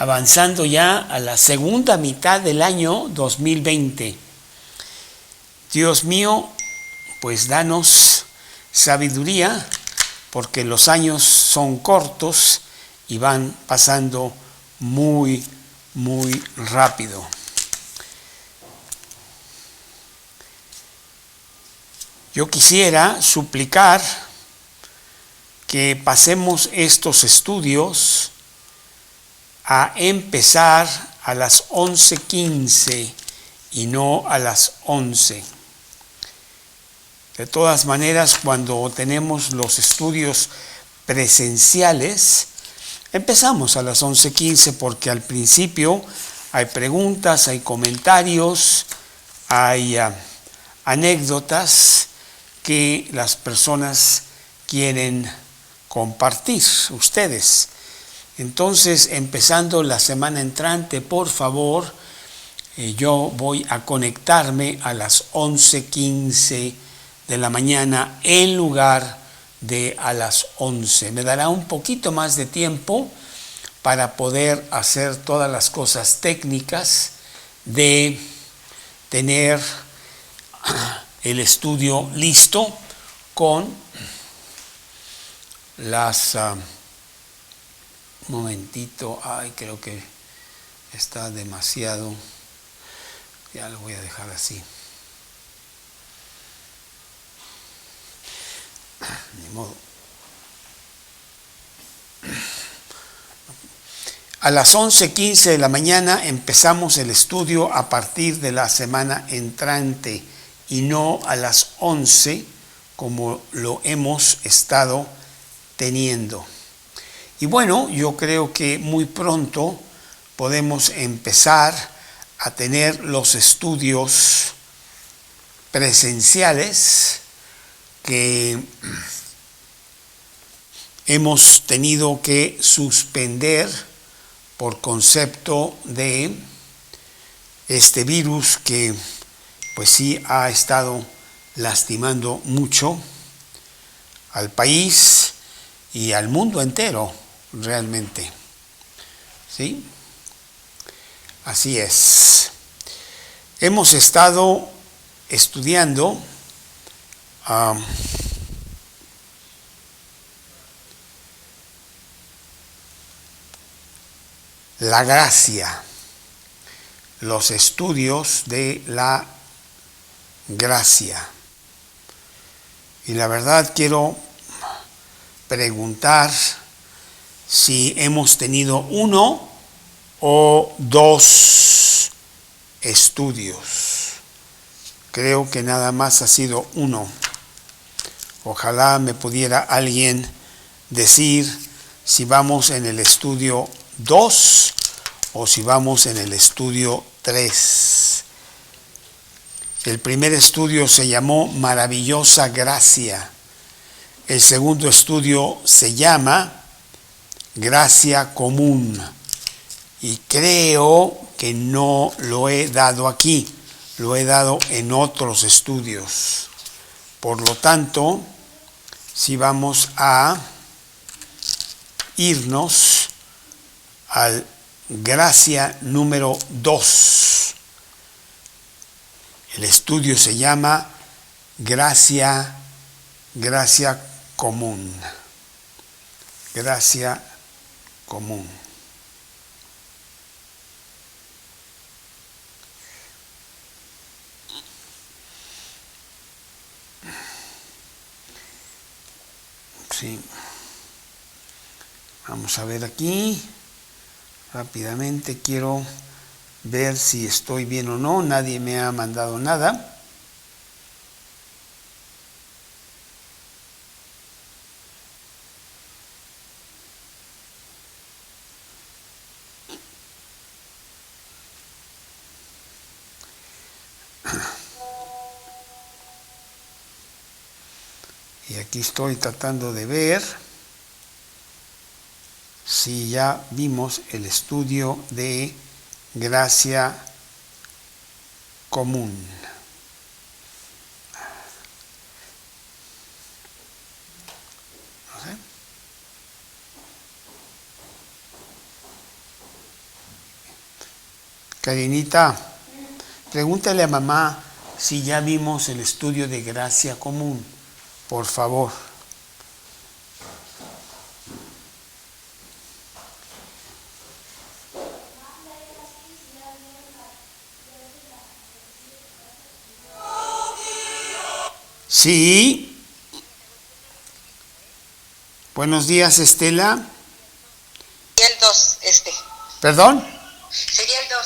avanzando ya a la segunda mitad del año 2020. Dios mío, pues danos sabiduría, porque los años son cortos y van pasando muy, muy rápido. Yo quisiera suplicar que pasemos estos estudios a empezar a las 11:15 y no a las 11. De todas maneras, cuando tenemos los estudios presenciales, empezamos a las 11:15 porque al principio hay preguntas, hay comentarios, hay anécdotas que las personas quieren compartir, ustedes. Entonces, empezando la semana entrante, por favor, yo voy a conectarme a las 11:15 de la mañana en lugar de a las 11. Me dará un poquito más de tiempo para poder hacer todas las cosas técnicas de tener el estudio listo con las... un momentito, creo que está demasiado, ya lo voy a dejar así. Ni modo. A las 11:15 de la mañana empezamos el estudio a partir de la semana entrante y no a las 11 como lo hemos estado teniendo. Y bueno, yo creo que muy pronto podemos empezar a tener los estudios presenciales que hemos tenido que suspender por concepto de este virus que pues sí ha estado lastimando mucho al país y al mundo entero realmente. ¿Sí? Así es. Hemos estado estudiando la gracia, los estudios de la gracia. Y la verdad quiero preguntar si hemos tenido uno o dos estudios. Creo que nada más ha sido uno. Ojalá me pudiera alguien decir si vamos en el estudio 2 o si vamos en el estudio 3. El primer estudio se llamó Maravillosa Gracia. El segundo estudio se llama Gracia Común. Y creo que no lo he dado aquí, lo he dado en otros estudios. Por lo tanto, si vamos a irnos al Gracia número 2. El estudio se llama Gracia Común. Gracia Común. Sí. Vamos a ver aquí. Rápidamente quiero ver si estoy bien o no. Nadie me ha mandado nada. Y aquí estoy tratando de ver si ya vimos el estudio de Gracia Común. No sé. Karinita, pregúntale a mamá si ya vimos el estudio de gracia común, por favor. Sí. Buenos días, Estela. El 2, ¿Perdón? Sería el 2.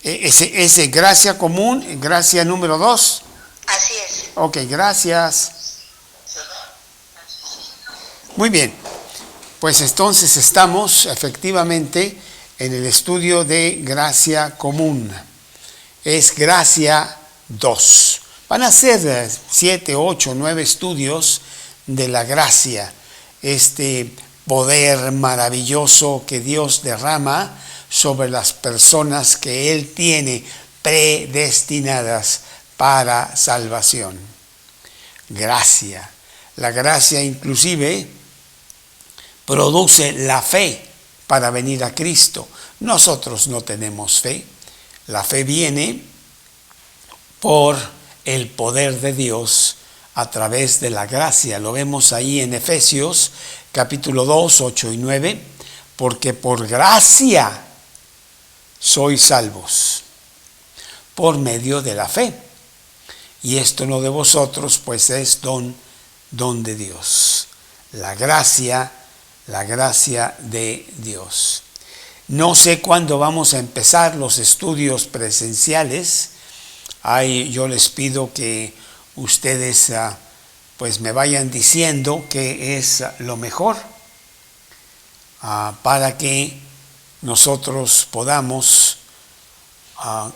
Ese gracia común, gracia número 2. Así es. Ok, gracias. Muy bien. Pues entonces estamos efectivamente en el estudio de gracia común. Es gracia 2. Van a ser 7, 8, 9 estudios de la gracia. Este poder maravilloso que Dios derrama sobre las personas que Él tiene predestinadas para salvación. Gracia. La gracia inclusive produce la fe para venir a Cristo. Nosotros no tenemos fe. La fe viene por el poder de Dios a través de la gracia. Lo vemos ahí en Efesios capítulo 2, 8 y 9. Porque por gracia sois salvos por medio de la fe. Y esto no de vosotros, pues es don de Dios. La gracia de Dios. No sé cuándo vamos a empezar los estudios presenciales. Yo les pido que ustedes pues me vayan diciendo qué es lo mejor para que nosotros podamos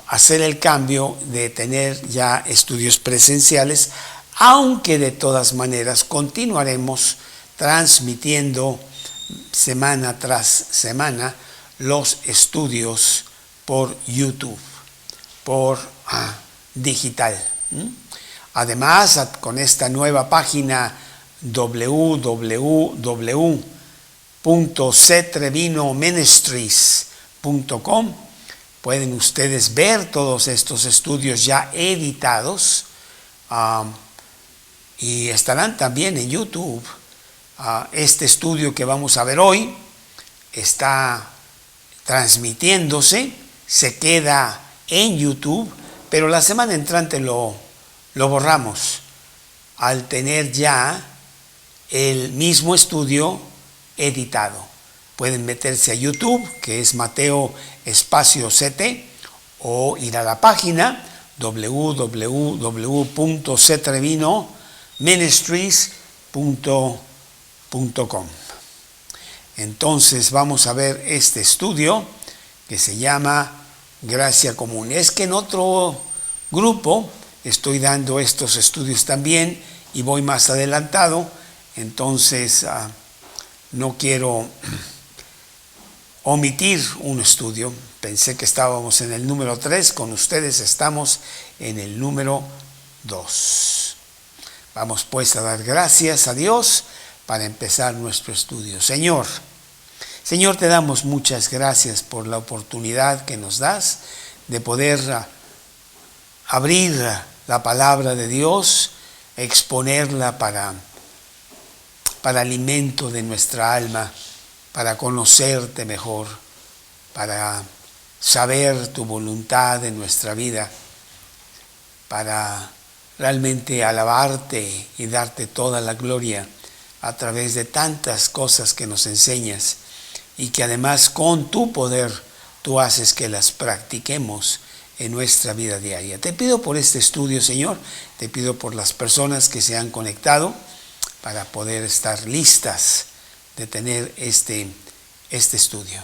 hacer el cambio de tener ya estudios presenciales, aunque de todas maneras continuaremos transmitiendo semana tras semana los estudios por YouTube, por digital. Además, con esta nueva página www.ctrevinoministries.com pueden ustedes ver todos estos estudios ya editados y estarán también en YouTube. Este estudio que vamos a ver hoy está transmitiéndose, se queda en YouTube, pero la semana entrante lo borramos al tener ya el mismo estudio editado. Pueden meterse a YouTube, que es Mateo Espacio CT, o ir a la página www.ctrevinoministries.com. Entonces vamos a ver este estudio que se llama Gracia Común. Es que en otro grupo estoy dando estos estudios también y voy más adelantado, entonces no quiero omitir un estudio. Pensé que estábamos en el número 3, con ustedes estamos en el número 2. Vamos pues a dar gracias a Dios para empezar nuestro estudio. Señor, te damos muchas gracias por la oportunidad que nos das de poder abrir la palabra de Dios, exponerla para alimento de nuestra alma, para conocerte mejor, para saber tu voluntad en nuestra vida, para realmente alabarte y darte toda la gloria a través de tantas cosas que nos enseñas y que además con tu poder tú haces que las practiquemos en nuestra vida diaria. Te pido por este estudio, Señor, te pido por las personas que se han conectado para poder estar listas de tener este estudio.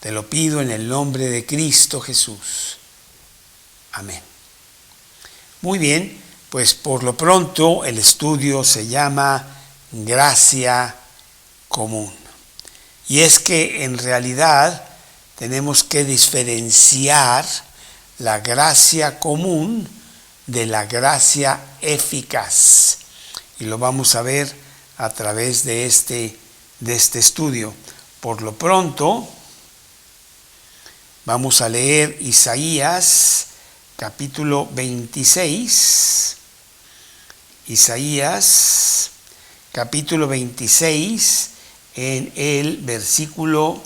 Te lo pido en el nombre de Cristo Jesús. Amén. Muy bien, pues por lo pronto el estudio se llama Gracia Común. Y es que en realidad tenemos que diferenciar la gracia común de la gracia eficaz. Y lo vamos a ver a través de este estudio. Por lo pronto, Vamos a leer Isaías capítulo 26. Isaías capítulo 26 en el versículo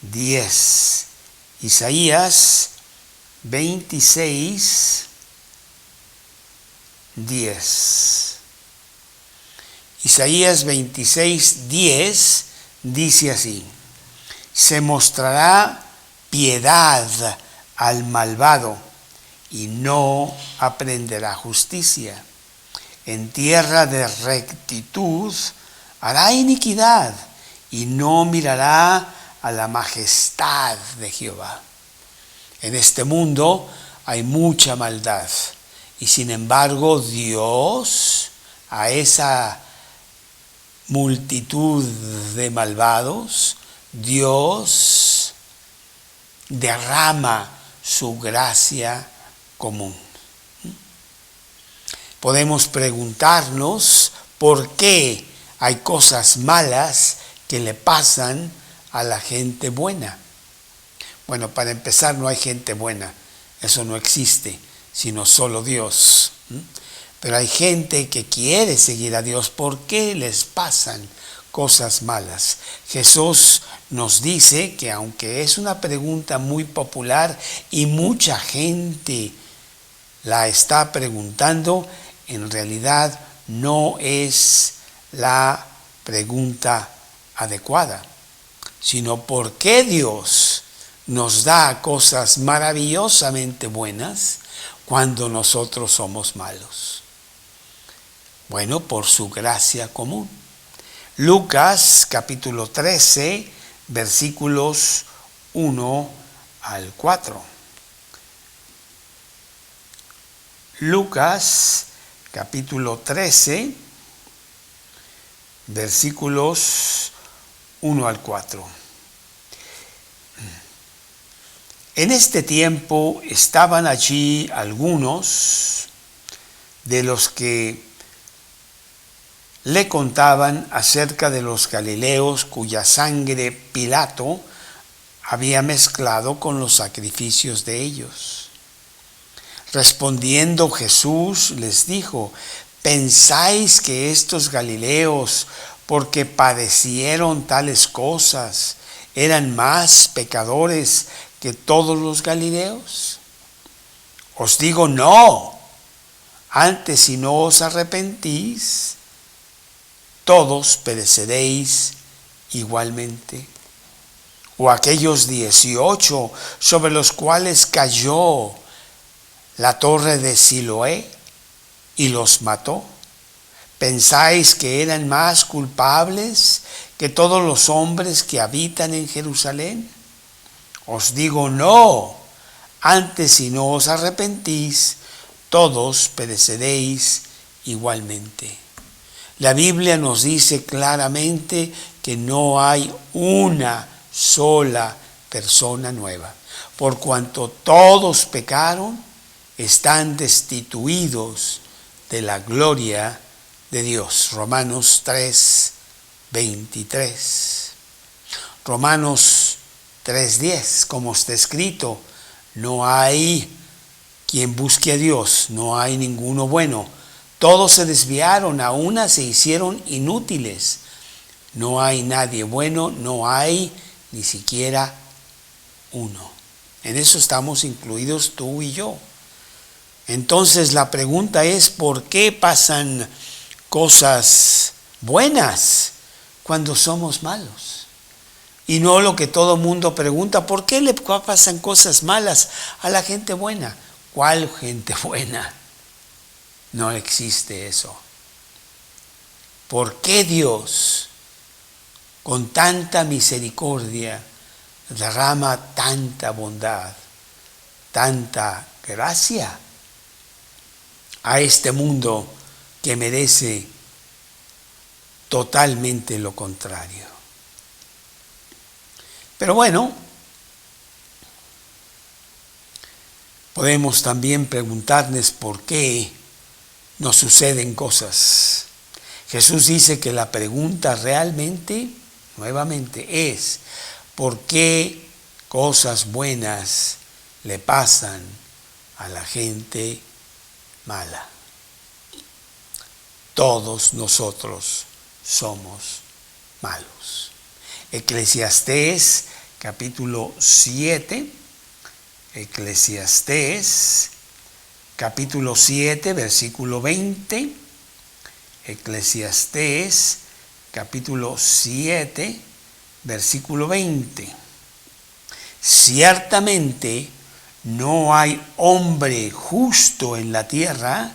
10. Isaías 26, 10. Isaías 26, 10 dice así: se mostrará piedad al malvado y no aprenderá justicia. En tierra de rectitud hará iniquidad y no mirará a la majestad de Jehová. En este mundo hay mucha maldad y sin embargo Dios a esa multitud de malvados, Dios derrama su gracia común. Podemos preguntarnos por qué hay cosas malas que le pasan a la gente buena. Bueno, para empezar, no hay gente buena, eso no existe, sino solo Dios. Pero hay gente que quiere seguir a Dios. ¿Por qué les pasan cosas malas? Jesús nos dice que aunque es una pregunta muy popular y mucha gente la está preguntando, en realidad no es la pregunta adecuada, sino ¿por qué Dios nos da cosas maravillosamente buenas cuando nosotros somos malos? Bueno, por su gracia común. Lucas capítulo 13, versículos 1 al 4. Lucas capítulo 13, versículos 1 al 4. En este tiempo estaban allí algunos de los que le contaban acerca de los galileos cuya sangre Pilato había mezclado con los sacrificios de ellos. Respondiendo Jesús les dijo: ¿pensáis que estos galileos, porque padecieron tales cosas, eran más pecadores que todos los galileos? Os digo no, antes si no os arrepentís, todos pereceréis igualmente. O aquellos 18 sobre los cuales cayó la torre de Siloé y los mató, ¿pensáis que eran más culpables que todos los hombres que habitan en Jerusalén? Os digo no, antes si no os arrepentís, todos pereceréis igualmente. La Biblia nos dice claramente que no hay una sola persona nueva. Por cuanto todos pecaron, están destituidos de la gloria de Dios. Romanos 3, 23. Romanos 3:10, como está escrito: no hay quien busque a Dios, no hay ninguno bueno. Todos se desviaron, a una se hicieron inútiles. No hay nadie bueno, no hay ni siquiera uno. En eso estamos incluidos tú y yo. Entonces la pregunta es: ¿por qué pasan cosas buenas cuando somos malos? Y no lo que todo mundo pregunta: ¿por qué le pasan cosas malas a la gente buena? ¿Cuál gente buena? No existe eso. ¿Por qué Dios, con tanta misericordia, derrama tanta bondad, tanta gracia a este mundo que merece totalmente lo contrario? Pero bueno, podemos también preguntarnos por qué nos suceden cosas. Jesús dice que la pregunta realmente, nuevamente, es: ¿por qué cosas buenas le pasan a la gente mala. Todos nosotros somos malos. Eclesiastés capítulo 7, Eclesiastés capítulo 7, versículo 20, Eclesiastés capítulo 7, versículo 20. Ciertamente no hay hombre justo en la tierra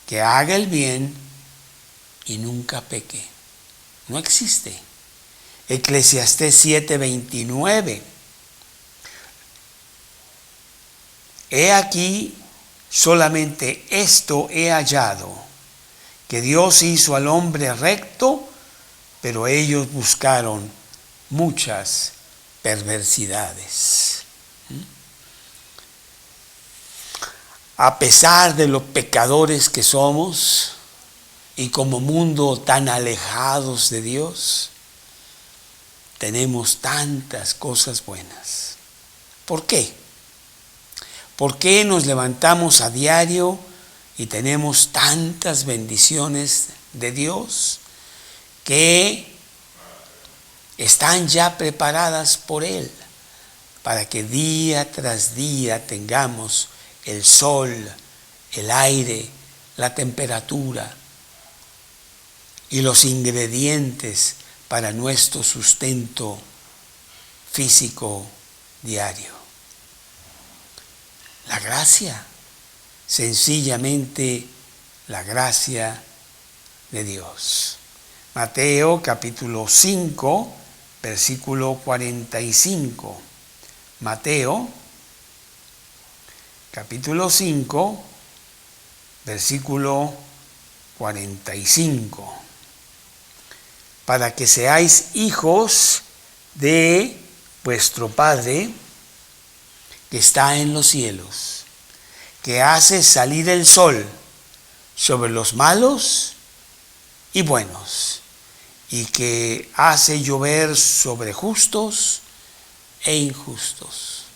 que haga el bien y nunca peque. No existe. Eclesiastés 7:29. He aquí, solamente esto he hallado, que Dios hizo al hombre recto, pero ellos buscaron muchas perversidades. A pesar de los pecadores que somos y como mundo tan alejados de Dios, tenemos tantas cosas buenas. ¿Por qué? ¿Por qué nos levantamos a diario y tenemos tantas bendiciones de Dios que están ya preparadas por Él para que día tras día tengamos el sol, el aire, la temperatura y los ingredientes para nuestro sustento físico diario? La gracia, sencillamente la gracia de Dios. Mateo capítulo 5, versículo 45. Mateo capítulo 5, versículo 45. Para que seáis hijos de vuestro Padre que está en los cielos, que hace salir el sol sobre los malos y buenos, y que hace llover sobre justos e injustos.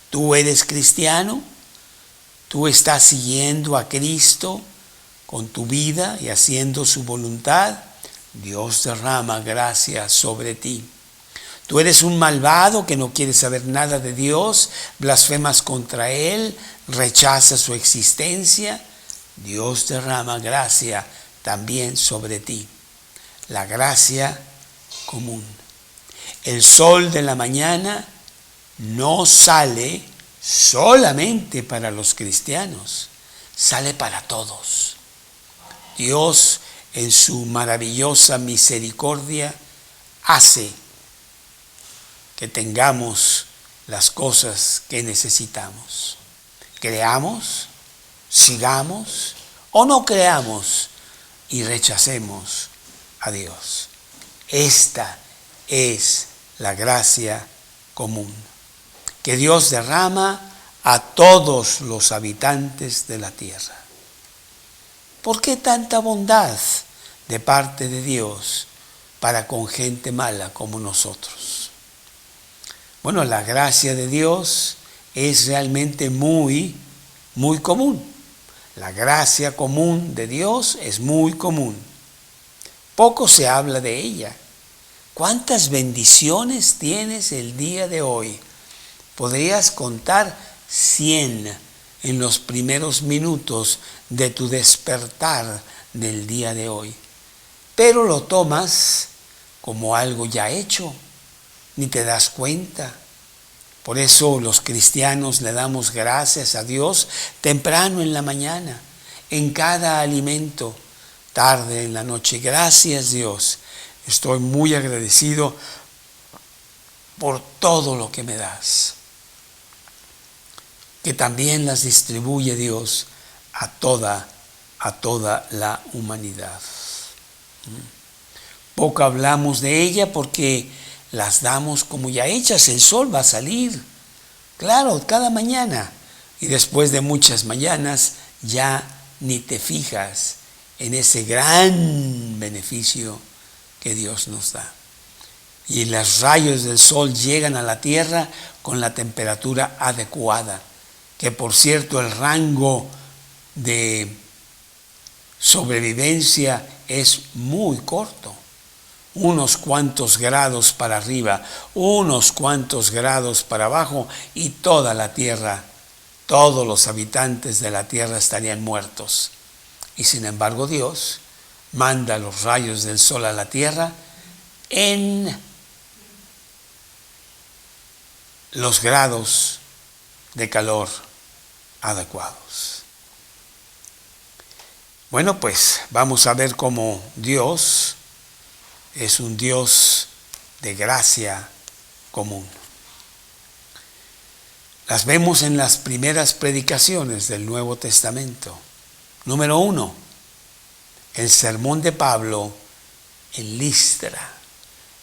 Tú eres cristiano, tú estás siguiendo a Cristo con tu vida y haciendo su voluntad. Dios derrama gracia sobre ti. Tú eres un malvado que no quiere saber nada de Dios, blasfemas contra Él, rechazas su existencia. Dios derrama gracia también sobre ti. La gracia común. El sol de la mañana no sale solamente para los cristianos, sale para todos. Dios, en su maravillosa misericordia, hace que tengamos las cosas que necesitamos. Creamos, sigamos o no creamos y rechacemos a Dios. Esta es la gracia común que Dios derrama a todos los habitantes de la tierra. ¿Por qué tanta bondad de parte de Dios para con gente mala como nosotros? Bueno, la gracia de Dios es realmente muy común. La gracia común de Dios es muy común. Poco se habla de ella. ¿Cuántas bendiciones tienes el día de hoy? Podrías contar 100 en los primeros minutos de tu despertar del día de hoy. Pero lo tomas como algo ya hecho, ni te das cuenta. Por eso los cristianos le damos gracias a Dios temprano en la mañana, en cada alimento, tarde en la noche. Gracias, Dios. Estoy muy agradecido por todo lo que me das, que también las distribuye Dios a toda la humanidad. Poco hablamos de ella porque las damos como ya hechas. El sol va a salir, claro, cada mañana. Y después de muchas mañanas ya ni te fijas en ese gran beneficio que Dios nos da. y los rayos del sol llegan a la tierra con la temperatura adecuada, que por cierto el rango de sobrevivencia es muy corto, unos cuantos grados para arriba, unos cuantos grados para abajo y toda la tierra, todos los habitantes de la tierra estarían muertos. Y sin embargo Dios manda los rayos del sol a la tierra en los grados de calor adecuados. Bueno, pues vamos a ver cómo Dios es un Dios de gracia común. Las vemos en las primeras predicaciones del Nuevo Testamento. Número 1, el sermón de Pablo en Listra.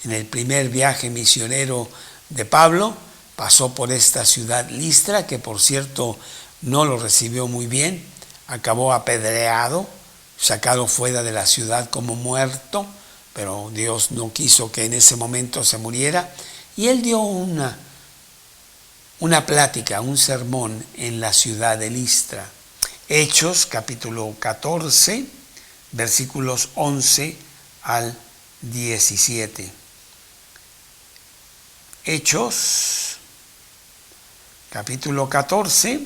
En el primer viaje misionero de Pablo, pasó por esta ciudad Listra, que por cierto no lo recibió muy bien, acabó apedreado, sacado fuera de la ciudad como muerto, pero Dios no quiso que en ese momento se muriera, y él dio una plática, un sermón en la ciudad de Listra. Hechos capítulo 14, versículos 11 al 17. Hechos capítulo 14,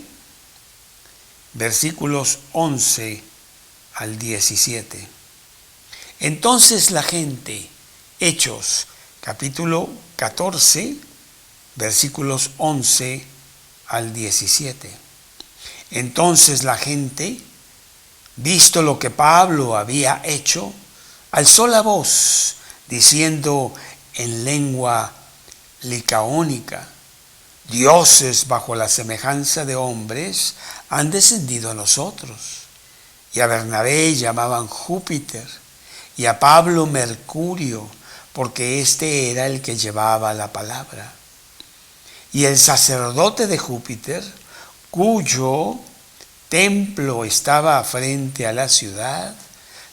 versículos 11 al 17. Entonces la gente, Hechos capítulo 14, versículos 11 al 17. Entonces la gente, visto lo que Pablo había hecho, alzó la voz, diciendo en lengua licaónica: dioses bajo la semejanza de hombres han descendido a nosotros. Y a Bernabé llamaban Júpiter, y a Pablo Mercurio, porque este era el que llevaba la palabra. Y el sacerdote de Júpiter, cuyo templo estaba frente a la ciudad,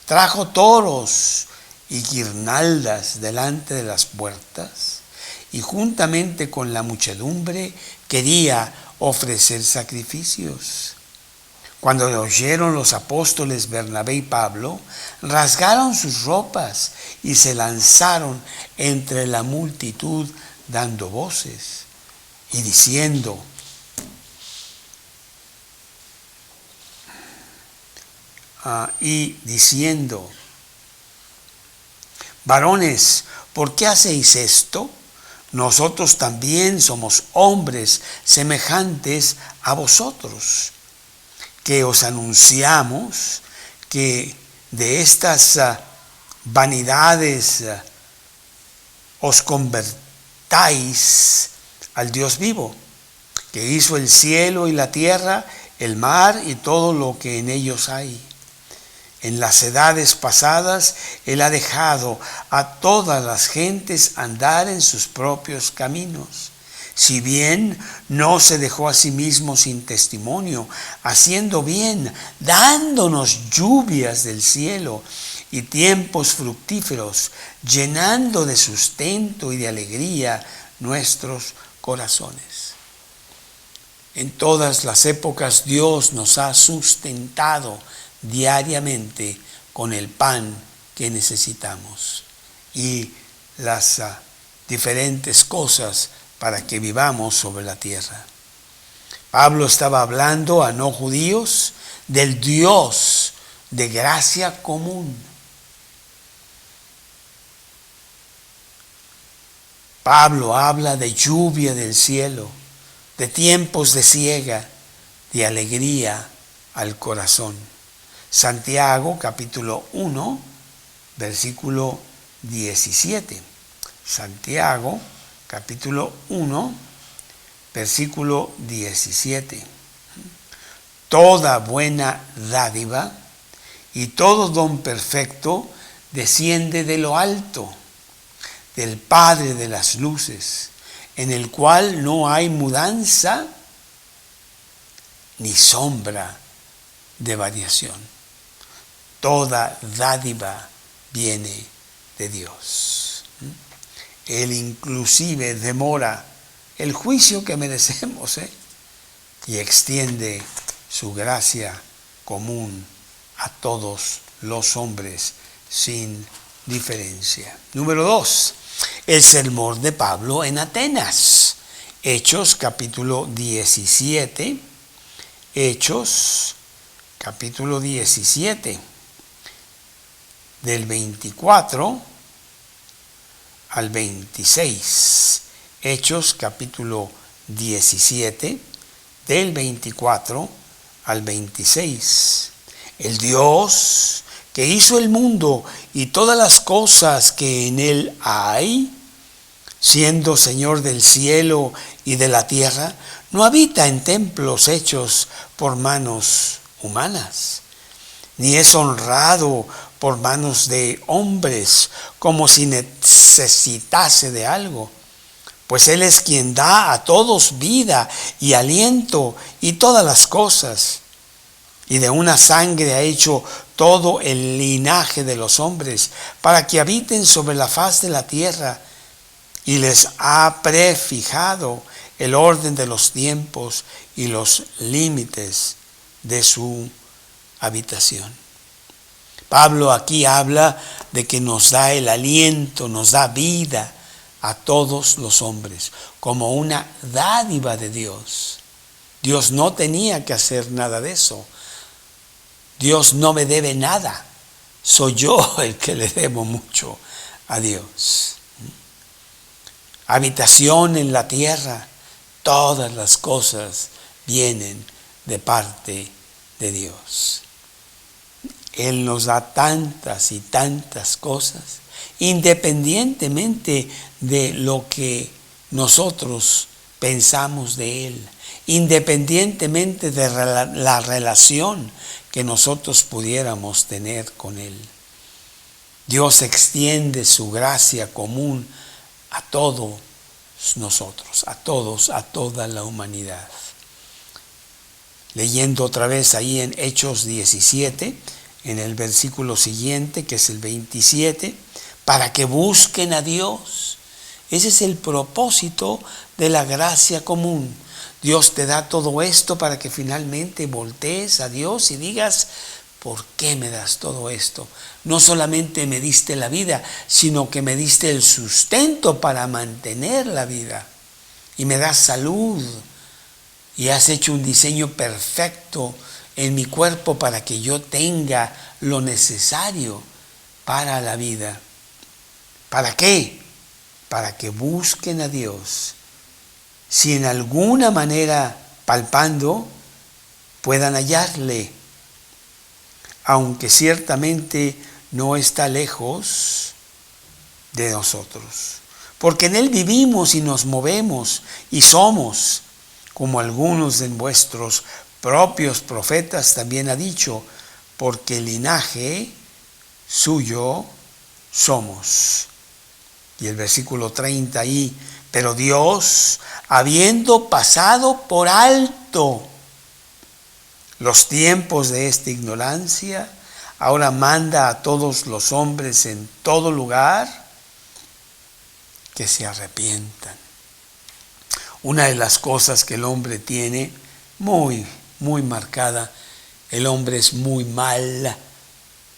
trajo toros y guirnaldas delante de las puertas, y juntamente con la muchedumbre quería ofrecer sacrificios. Cuando lo oyeron los apóstoles Bernabé y Pablo, rasgaron sus ropas y se lanzaron entre la multitud dando voces y diciendo: varones, ¿por qué hacéis esto? Nosotros también somos hombres semejantes a vosotros, que os anunciamos que de estas vanidades os convertáis al Dios vivo, que hizo el cielo y la tierra, el mar y todo lo que en ellos hay. En las edades pasadas Él ha dejado a todas las gentes andar en sus propios caminos. Si bien no se dejó a sí mismo sin testimonio, haciendo bien, dándonos lluvias del cielo y tiempos fructíferos, llenando de sustento y de alegría nuestros corazones. En todas las épocas Dios nos ha sustentado diariamente con el pan que necesitamos y las diferentes cosas para que vivamos sobre la tierra. Pablo estaba hablando a no judíos del Dios de gracia común. Pablo habla de lluvia del cielo, de tiempos de siega, de alegría al corazón. Santiago capítulo 1, versículo 17. Santiago capítulo 1, versículo 17. Toda buena dádiva y todo don perfecto desciende de lo alto, del Padre de las luces, en el cual no hay mudanza ni sombra de variación. Toda dádiva viene de Dios. Él inclusive demora el juicio que merecemos, y extiende su gracia común a todos los hombres sin diferencia. Número 2, el sermón de Pablo en Atenas. Hechos capítulo 17. Hechos capítulo 17, del 24 al 26. Hechos capítulo 17, del 24 al 26. El Dios que hizo el mundo y todas las cosas que en él hay, siendo Señor del cielo y de la tierra, no habita en templos hechos por manos humanas, ni es honrado por manos de hombres como si necesitase de algo, pues Él es quien da a todos vida y aliento y todas las cosas, y de una sangre ha hecho todo el linaje de los hombres para que habiten sobre la faz de la tierra, y les ha prefijado el orden de los tiempos y los límites de su habitación. Pablo aquí habla de que nos da el aliento, nos da vida a todos los hombres, como una dádiva de Dios. Dios no tenía que hacer nada de eso. Dios no me debe nada. Soy yo el que le debo mucho a Dios. Habitación en la tierra, todas las cosas vienen de parte de Dios. Él nos da tantas y tantas cosas, independientemente de lo que nosotros pensamos de Él, independientemente de la relación que nosotros pudiéramos tener con Él. Dios extiende su gracia común a todos nosotros, a todos, a toda la humanidad. Leyendo otra vez ahí en Hechos 17, en el versículo siguiente, que es el 27, para que busquen a Dios. Ese es el propósito de la gracia común. Dios te da todo esto para que finalmente voltees a Dios y digas, ¿por qué me das todo esto? No solamente me diste la vida, sino que me diste el sustento para mantener la vida. Y me das salud. Y has hecho un diseño perfecto en mi cuerpo para que yo tenga lo necesario para la vida. ¿Para qué? Para que busquen a Dios. Si en alguna manera palpando puedan hallarle, aunque ciertamente no está lejos de nosotros. Porque en Él vivimos y nos movemos y somos, como algunos de vuestros propios profetas también ha dicho, porque el linaje suyo somos. Y el versículo 30 ahí, pero Dios, habiendo pasado por alto los tiempos de esta ignorancia, ahora manda a todos los hombres en todo lugar que se arrepientan. Una de las cosas que el hombre tiene muy marcada, el hombre es muy mal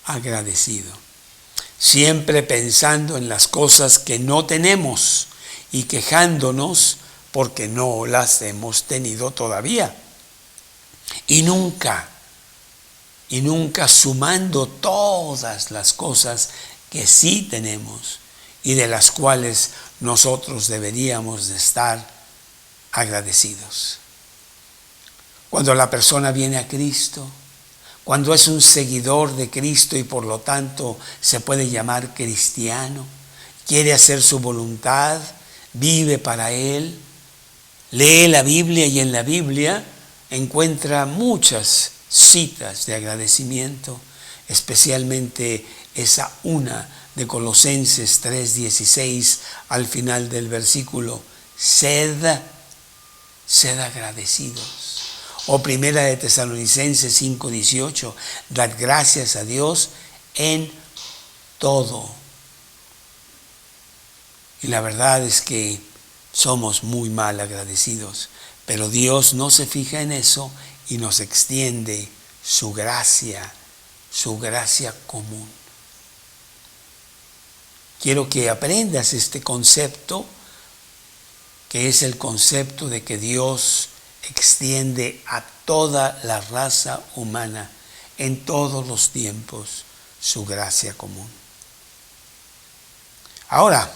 agradecido. Siempre pensando en las cosas que no tenemos y quejándonos porque no las hemos tenido todavía. Y nunca sumando todas las cosas que sí tenemos y de las cuales nosotros deberíamos de estar agradecidos. Cuando la persona viene a Cristo, cuando es un seguidor de Cristo y por lo tanto se puede llamar cristiano, quiere hacer su voluntad, vive para Él, lee la Biblia y en la Biblia encuentra muchas citas de agradecimiento, especialmente esa una de Colosenses 3:16 al final del versículo, sed agradecidos. O primera de Tesalonicenses 5:18, dad gracias a Dios en todo. Y la verdad es que somos muy mal agradecidos, pero Dios no se fija en eso y nos extiende su gracia común. Quiero que aprendas este concepto, que es el concepto de que Dios extiende a toda la raza humana en todos los tiempos su gracia común. Ahora,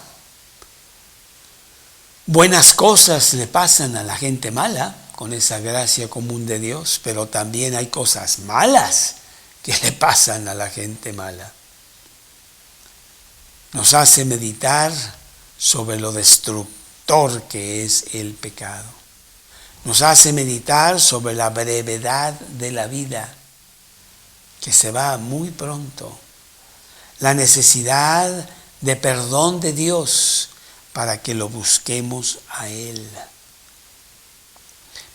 buenas cosas le pasan a la gente mala con esa gracia común de Dios, pero también hay cosas malas que le pasan a la gente mala. Nos hace meditar sobre lo destructor que es el pecado. Nos hace meditar sobre la brevedad de la vida, que se va muy pronto. La necesidad de perdón de Dios para que lo busquemos a Él.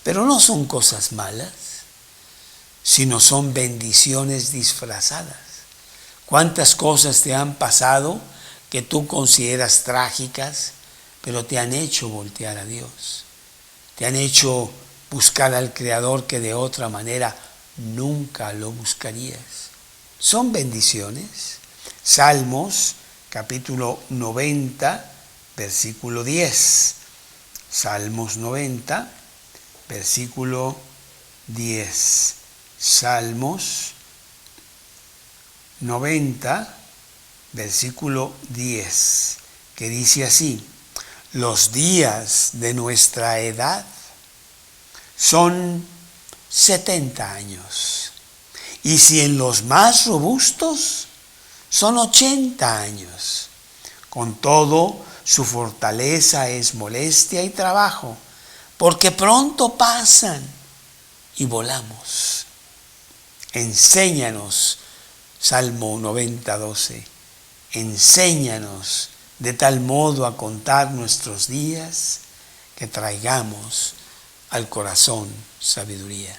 Pero no son cosas malas, sino son bendiciones disfrazadas. ¿Cuántas cosas te han pasado que tú consideras trágicas, pero te han hecho voltear a Dios? Te han hecho buscar al Creador que de otra manera nunca lo buscarías. Son bendiciones. Salmos, capítulo 90, versículo 10. Salmos 90, versículo 10. Salmos 90, versículo 10, que dice así: los días de nuestra edad son 70 años, y si en los más robustos son 80 años. Con todo, su fortaleza es molestia y trabajo, porque pronto pasan y volamos. Enséñanos, Salmo 90, 12, enséñanos de tal modo a contar nuestros días que traigamos al corazón sabiduría.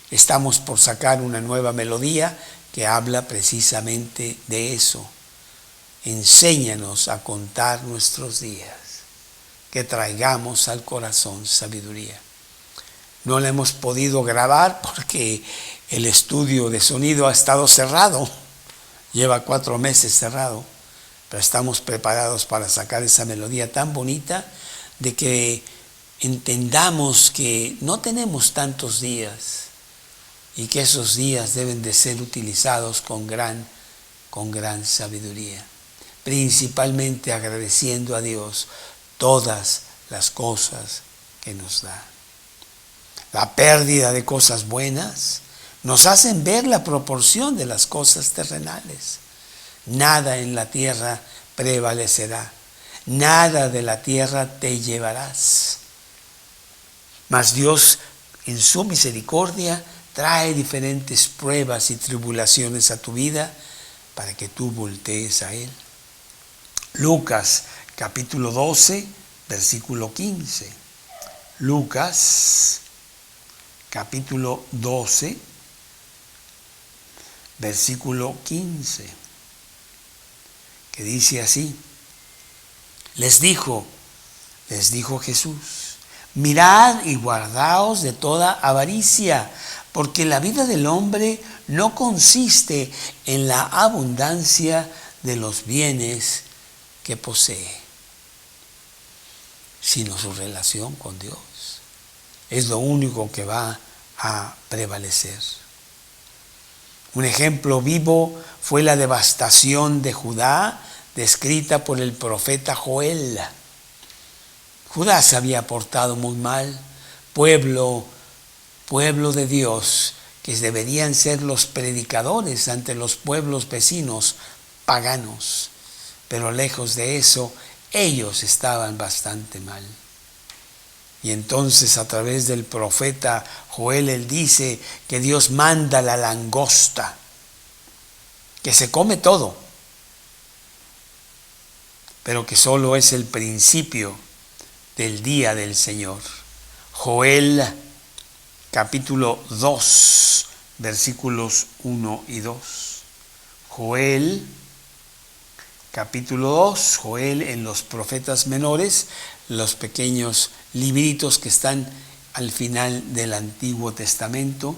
Estamos por sacar una nueva melodía que habla precisamente de eso. Enséñanos a contar nuestros días, que traigamos al corazón sabiduría. No la hemos podido grabar porque el estudio de sonido ha estado cerrado. Lleva 4 meses cerrado, pero estamos preparados para sacar esa melodía tan bonita de que entendamos que no tenemos tantos días y que esos días deben de ser utilizados con gran sabiduría, principalmente agradeciendo a Dios todas las cosas que nos da. La pérdida de cosas buenas nos hacen ver la proporción de las cosas terrenales. Nada en la tierra prevalecerá, nada de la tierra te llevarás. Mas Dios, en su misericordia, trae diferentes pruebas y tribulaciones a tu vida para que tú voltees a Él. Lucas capítulo 12, versículo 15. Lucas capítulo 12, versículo 15, que dice así: les dijo Jesús, mirad y guardaos de toda avaricia, porque la vida del hombre no consiste en la abundancia de los bienes que posee, sino su relación con Dios. Es lo único que va a prevalecer. Un ejemplo vivo fue la devastación de Judá, descrita por el profeta Joel. Judá se había portado muy mal, pueblo de Dios, que deberían ser los predicadores ante los pueblos vecinos paganos, pero lejos de eso, ellos estaban bastante mal. Y entonces a través del profeta Joel, él dice que Dios manda la langosta, que se come todo, pero que solo es el principio del día del Señor. Joel capítulo 2, versículos 1 y 2. Joel capítulo 2, Joel en los profetas menores, los pequeños libritos que están al final del Antiguo Testamento,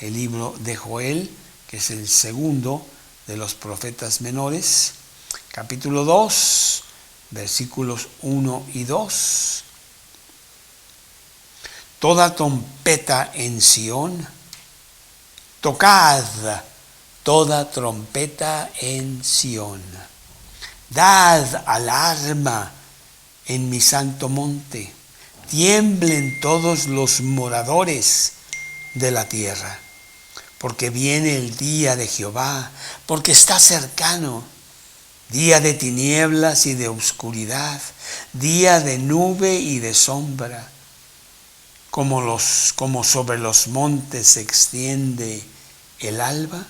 el libro de Joel, que es el segundo de los profetas menores, capítulo 2, versículos 1 y 2. Toda trompeta en Sión, tocad toda trompeta en Sión, dad alarma en mi santo monte, tiemblen todos los moradores de la tierra, porque viene el día de Jehová, porque está cercano, día de tinieblas y de oscuridad, día de nube y de sombra, como sobre los montes se extiende el alba.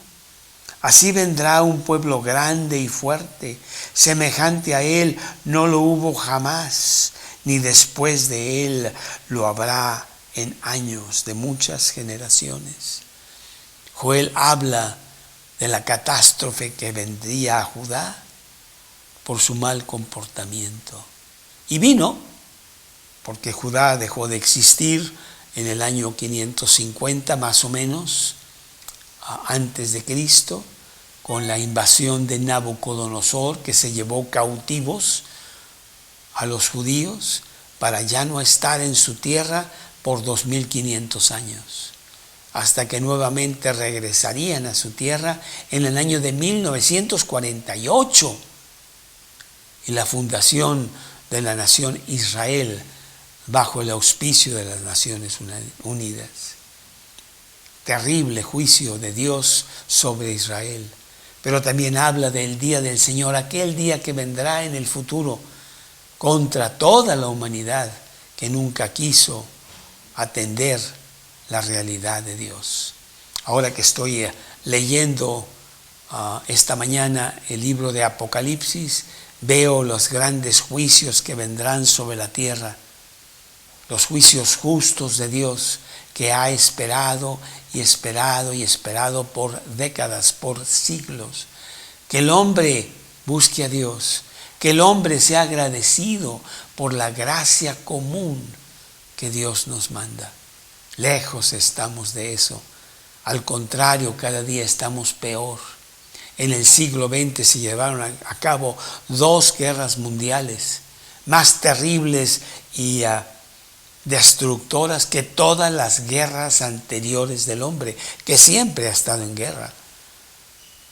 Así vendrá un pueblo grande y fuerte, semejante a él no lo hubo jamás, ni después de él lo habrá en años de muchas generaciones. Joel habla de la catástrofe que vendría a Judá por su mal comportamiento. Y vino, porque Judá dejó de existir en el año 550 más o menos, antes de Cristo, con la invasión de Nabucodonosor, que se llevó cautivos a los judíos para ya no estar en su tierra por 2500 años, hasta que nuevamente regresarían a su tierra en el año de 1948 y la fundación de la nación Israel bajo el auspicio de las Naciones Unidas. Terrible juicio de Dios sobre Israel, pero también habla del día del Señor, aquel día que vendrá en el futuro contra toda la humanidad que nunca quiso atender la realidad de Dios. Ahora que estoy leyendo esta mañana el libro de Apocalipsis, veo los grandes juicios que vendrán sobre la tierra, los juicios justos de Dios que ha esperado y esperado y esperado por décadas, por siglos. Que el hombre busque a Dios, que el hombre sea agradecido por la gracia común que Dios nos manda. Lejos estamos de eso. Al contrario, cada día estamos peor. En el siglo XX se llevaron a cabo 2 guerras mundiales, más terribles y destructoras que todas las guerras anteriores del hombre, que siempre ha estado en guerra.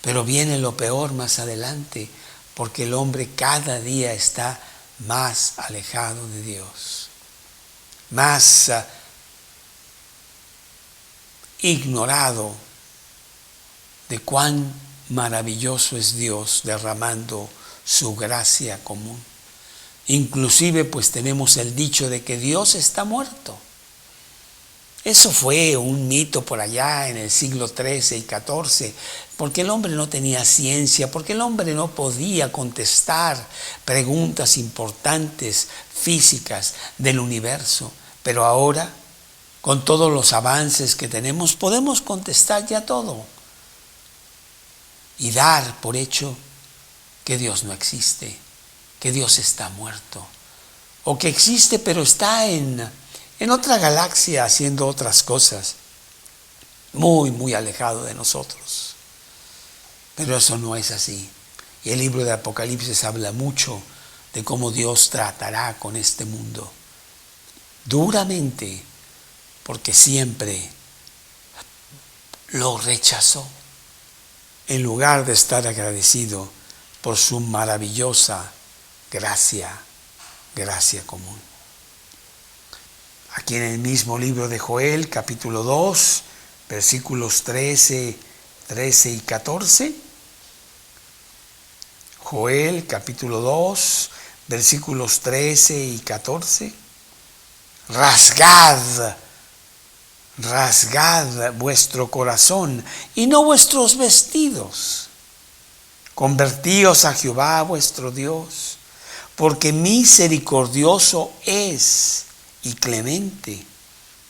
Pero viene lo peor más adelante, porque el hombre cada día está más alejado de Dios, más ignorado de cuán maravilloso es Dios derramando su gracia común. Inclusive pues tenemos el dicho de que Dios está muerto. Eso fue un mito por allá en el siglo XIII y XIV, porque el hombre no tenía ciencia, porque el hombre no podía contestar preguntas importantes físicas del universo. Pero ahora, con todos los avances que tenemos, podemos contestar ya todo y dar por hecho que Dios no existe, que Dios está muerto, o que existe pero está en otra galaxia haciendo otras cosas, muy, muy alejado de nosotros. Pero eso no es así. Y el libro de Apocalipsis habla mucho de cómo Dios tratará con este mundo duramente, porque siempre lo rechazó, en lugar de estar agradecido por su maravillosa gracia común. Aquí en el mismo libro de Joel, capítulo 2, versículos 13 y 14. Joel, capítulo 2, versículos 13 y 14. Rasgad vuestro corazón y no vuestros vestidos. Convertíos a Jehová vuestro Dios, porque misericordioso es y clemente,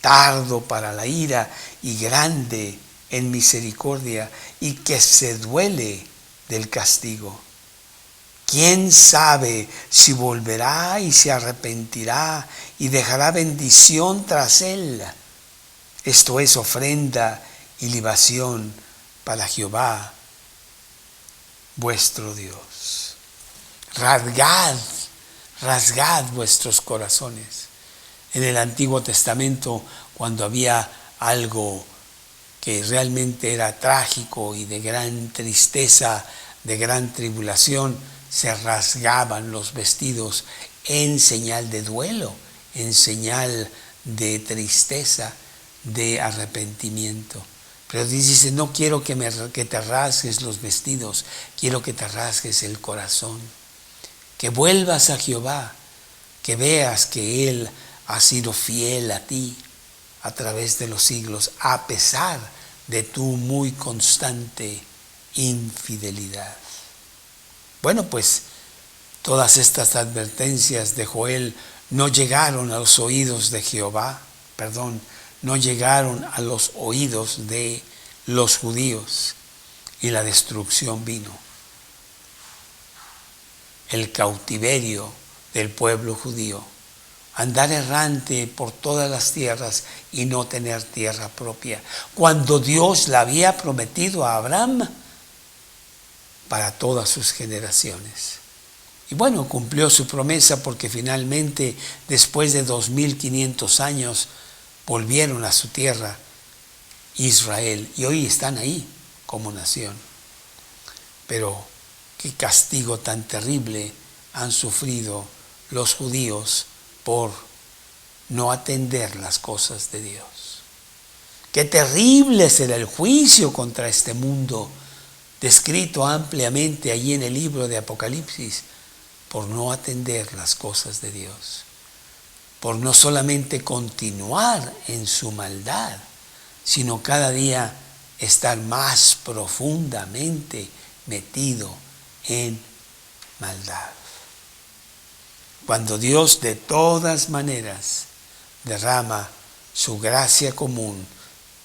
tardo para la ira y grande en misericordia, y que se duele del castigo. ¿Quién sabe si volverá y se arrepentirá y dejará bendición tras él? Esto es ofrenda y libación para Jehová, vuestro Dios. Rasgad vuestros corazones. En el Antiguo Testamento, cuando había algo que realmente era trágico y de gran tristeza, de gran tribulación, se rasgaban los vestidos en señal de duelo, en señal de tristeza, de arrepentimiento. Pero dice, no quiero que te rasgues los vestidos, quiero que te rasgues el corazón. Que vuelvas a Jehová, que veas que Él ha sido fiel a ti a través de los siglos, a pesar de tu muy constante infidelidad. Bueno, pues todas estas advertencias de Joel no llegaron a los oídos de Jehová, no llegaron a los oídos de los judíos y la destrucción vino. El cautiverio del pueblo judío, andar errante por todas las tierras y no tener tierra propia, cuando Dios la había prometido a Abraham para todas sus generaciones. Y bueno, cumplió su promesa porque finalmente, después de 2500 años, volvieron a su tierra Israel y hoy están ahí como nación. Pero qué castigo tan terrible han sufrido los judíos por no atender las cosas de Dios. Qué terrible será el juicio contra este mundo, descrito ampliamente allí en el libro de Apocalipsis, por no atender las cosas de Dios, por no solamente continuar en su maldad, sino cada día estar más profundamente metido en maldad. Cuando Dios de todas maneras derrama su gracia común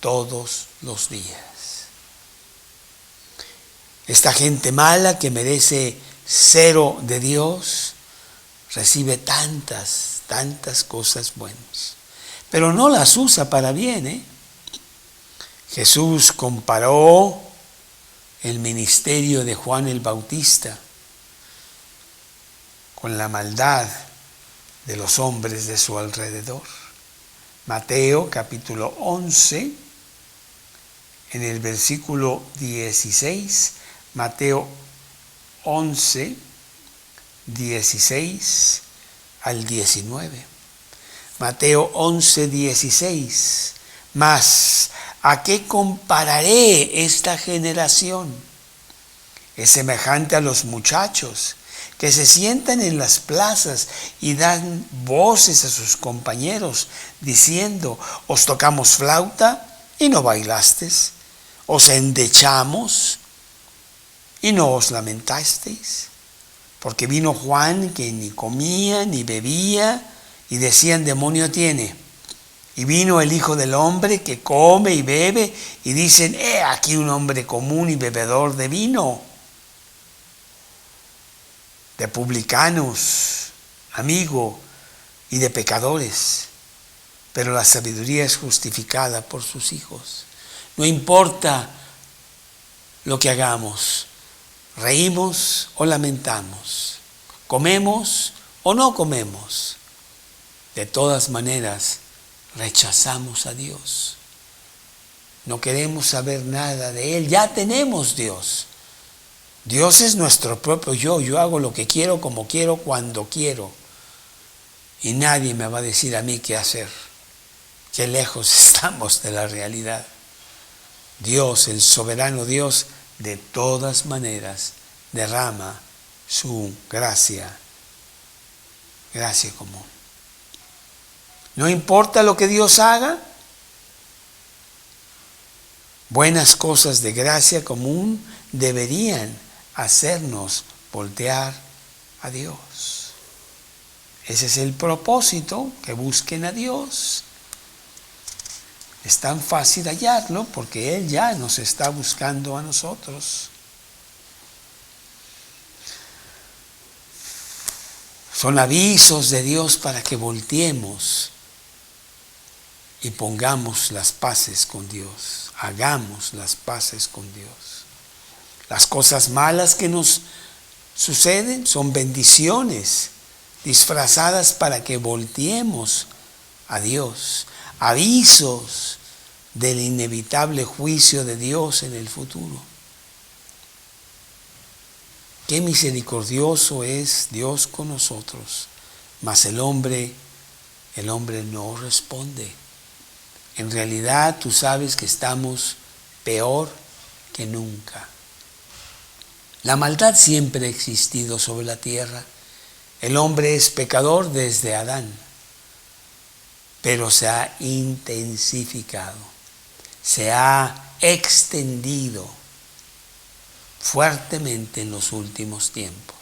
todos los días. Esta gente mala que merece cero de Dios recibe tantas cosas buenas, pero no las usa para bien. Jesús comparó el ministerio de Juan el Bautista con la maldad de los hombres de su alrededor. Mateo capítulo 11, en el versículo 16, Mateo 11, 16 al 19. Mateo 11, 16. Mas, ¿a qué compararé esta generación? Es semejante a los muchachos que se sientan en las plazas y dan voces a sus compañeros, diciendo, os tocamos flauta y no bailasteis, os endechamos y no os lamentasteis, porque vino Juan que ni comía ni bebía y decían, demonio tiene. Y vino el Hijo del Hombre que come y bebe y dicen, aquí un hombre común y bebedor de vino, de publicanos, amigo, y de pecadores. Pero la sabiduría es justificada por sus hijos. No importa lo que hagamos, reímos o lamentamos, comemos o no comemos, de todas maneras rechazamos a Dios. No queremos saber nada de Él, ya tenemos Dios. Dios es nuestro propio yo hago lo que quiero, como quiero, cuando quiero. Y nadie me va a decir a mí qué hacer. Qué lejos estamos de la realidad. Dios, el soberano Dios, de todas maneras derrama su gracia común. No importa lo que Dios haga, buenas cosas de gracia común deberían hacernos voltear a Dios. Ese es el propósito, que busquen a Dios. Es tan fácil hallarlo porque Él ya nos está buscando a nosotros. Son avisos de Dios para que volteemos y pongamos las paces con Dios, hagamos las paces con Dios. Las cosas malas que nos suceden son bendiciones disfrazadas para que volteemos a Dios, avisos del inevitable juicio de Dios en el futuro. Qué misericordioso es Dios con nosotros, mas el hombre no responde. En realidad tú sabes que estamos peor que nunca. La maldad siempre ha existido sobre la tierra. El hombre es pecador desde Adán, pero se ha intensificado, se ha extendido fuertemente en los últimos tiempos,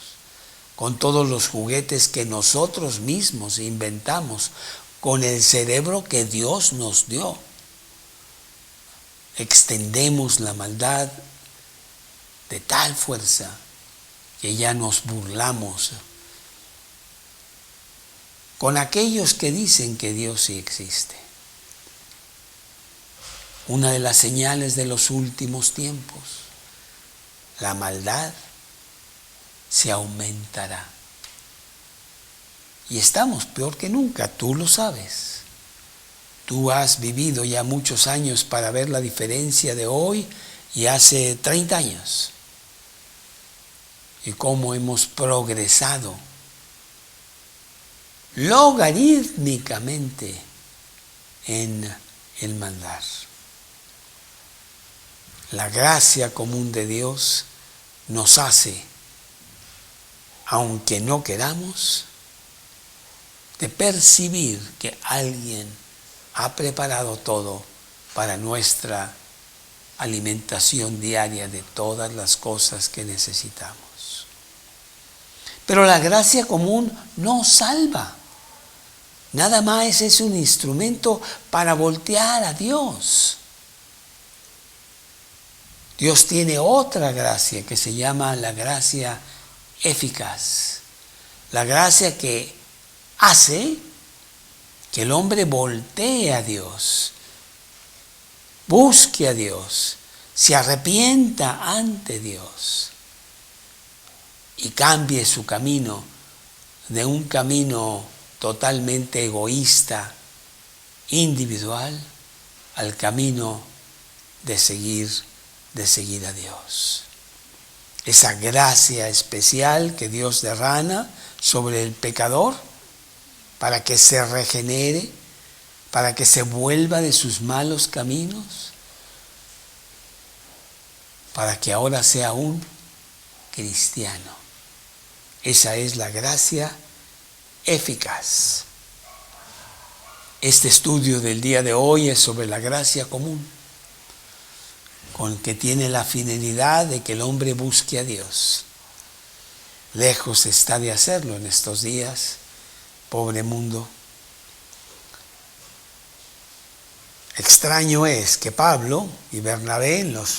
con todos los juguetes que nosotros mismos inventamos, con el cerebro que Dios nos dio. Extendemos la maldad de tal fuerza que ya nos burlamos con aquellos que dicen que Dios sí existe. Una de las señales de los últimos tiempos, la maldad se aumentará. Y estamos peor que nunca, tú lo sabes. Tú has vivido ya muchos años para ver la diferencia de hoy y hace 30 años. Y cómo hemos progresado logarítmicamente en el maldad. La gracia común de Dios nos hace, aunque no queramos, de percibir que alguien ha preparado todo para nuestra alimentación diaria de todas las cosas que necesitamos. Pero la gracia común no salva. Nada más es un instrumento para voltear a Dios. Dios tiene otra gracia que se llama la gracia eficaz. La gracia que hace que el hombre voltee a Dios, busque a Dios, se arrepienta ante Dios y cambie su camino de un camino totalmente egoísta, individual, al camino de seguir a Dios. Esa gracia especial que Dios derrama sobre el pecador para que se regenere, para que se vuelva de sus malos caminos, para que ahora sea un cristiano. Esa es la gracia eficaz. Este estudio del día de hoy es sobre la gracia común, con que tiene la finalidad de que el hombre busque a Dios. Lejos está de hacerlo en estos días, pobre mundo. Extraño es que Pablo y Bernabé, en los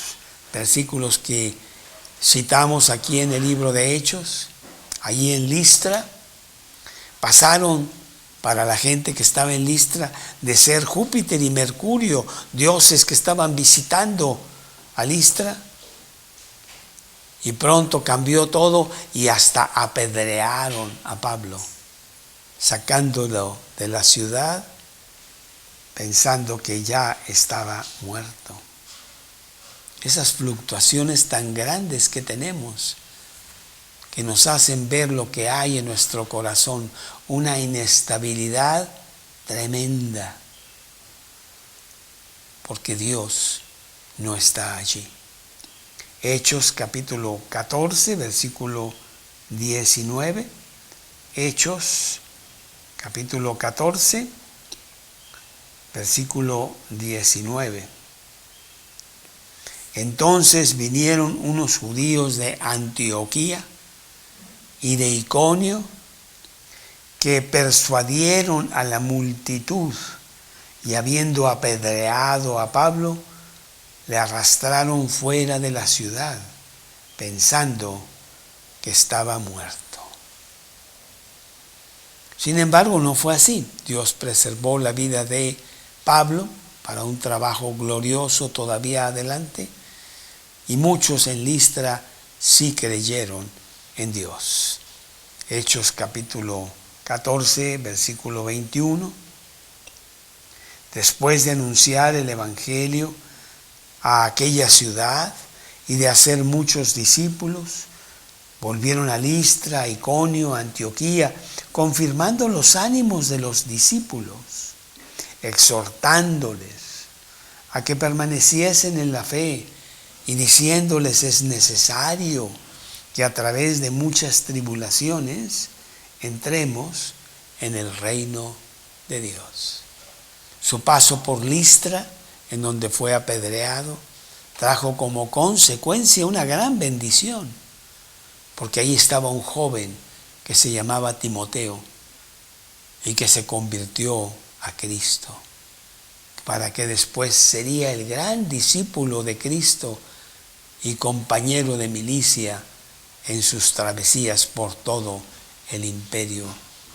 versículos que citamos aquí en el libro de Hechos, allí en Listra, pasaron para la gente que estaba en Listra de ser Júpiter y Mercurio, dioses que estaban visitando a Listra, y pronto cambió todo y hasta apedrearon a Pablo, sacándolo de la ciudad pensando que ya estaba muerto. Esas fluctuaciones tan grandes que tenemos, que nos hacen ver lo que hay en nuestro corazón, una inestabilidad tremenda, porque Dios no está allí. Hechos capítulo 14, versículo 19. Hechos capítulo 14, versículo 19. Entonces vinieron unos judíos de Antioquía y de Iconio que persuadieron a la multitud y habiendo apedreado a Pablo, le arrastraron fuera de la ciudad, pensando que estaba muerto. Sin embargo, no fue así. Dios preservó la vida de Pablo para un trabajo glorioso todavía adelante, y muchos en Listra sí creyeron en Dios. Hechos capítulo 14, versículo 21. Después de anunciar el evangelio a aquella ciudad y de hacer muchos discípulos, volvieron a Listra, Iconio, Antioquía, confirmando los ánimos de los discípulos, exhortándoles a que permaneciesen en la fe y diciéndoles: es necesario que a través de muchas tribulaciones entremos en el reino de Dios. Su paso por Listra, en donde fue apedreado, trajo como consecuencia una gran bendición, porque ahí estaba un joven que se llamaba Timoteo y que se convirtió a Cristo, para que después sería el gran discípulo de Cristo y compañero de milicia en sus travesías por todo el imperio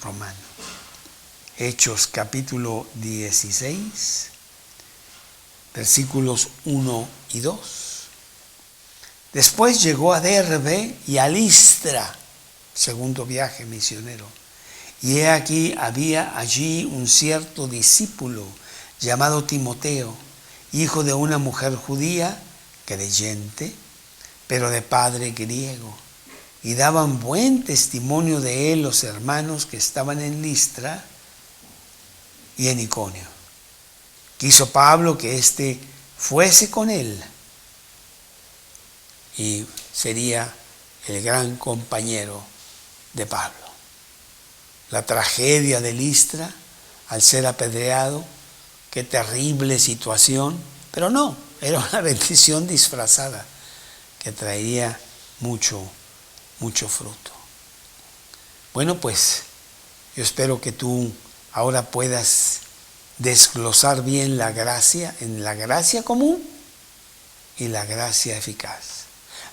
romano. Hechos capítulo 16, versículos 1 y 2. Después llegó a Derbe y a Listra, segundo viaje misionero. Y he aquí había allí un cierto discípulo llamado Timoteo, hijo de una mujer judía, creyente, pero de padre griego. Y daban buen testimonio de él los hermanos que estaban en Listra y en Iconio. Quiso Pablo que éste fuese con él y sería el gran compañero de Pablo. La tragedia de Listra al ser apedreado, qué terrible situación, pero no, era una bendición disfrazada que traería mucho fruto. Bueno, pues yo espero que tú ahora puedas desglosar bien la gracia en la gracia común y la gracia eficaz.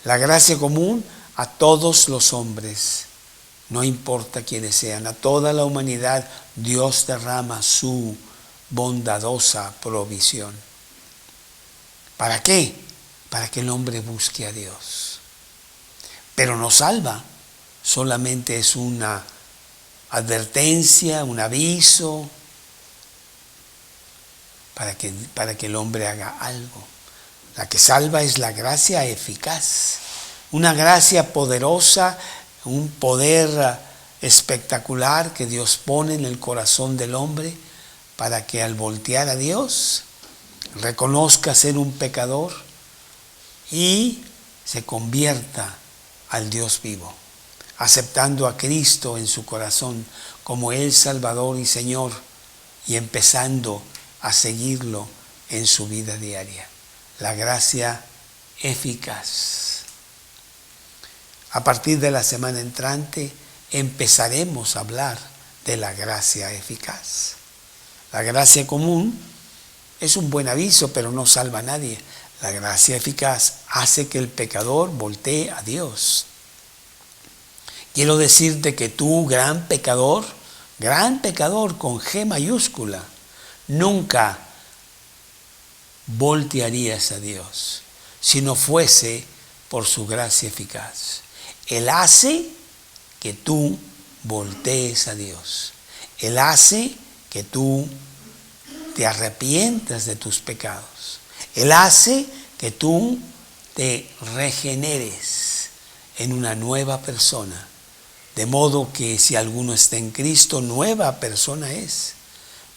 La gracia común a todos los hombres, no importa quiénes sean, a toda la humanidad Dios derrama su bondadosa provisión. ¿Para qué? Para que el hombre busque a Dios. Pero no salva, solamente es una advertencia, un aviso, para que el hombre haga algo. La que salva es la gracia eficaz, una gracia poderosa, un poder espectacular que Dios pone en el corazón del hombre para que al voltear a Dios reconozca ser un pecador y se convierta al Dios vivo, aceptando a Cristo en su corazón como el Salvador y Señor y empezando a seguirlo en su vida diaria. La gracia eficaz. A partir de la semana entrante empezaremos a hablar de la gracia eficaz. La gracia común es un buen aviso, pero no salva a nadie. La gracia eficaz hace que el pecador voltee a Dios. Quiero decirte que tú, gran pecador con G mayúscula, nunca voltearías a Dios si no fuese por su gracia eficaz. Él hace que tú voltees a Dios. Él hace que tú te arrepientas de tus pecados. Él hace que tú te regeneres en una nueva persona. De modo que si alguno está en Cristo, nueva persona es.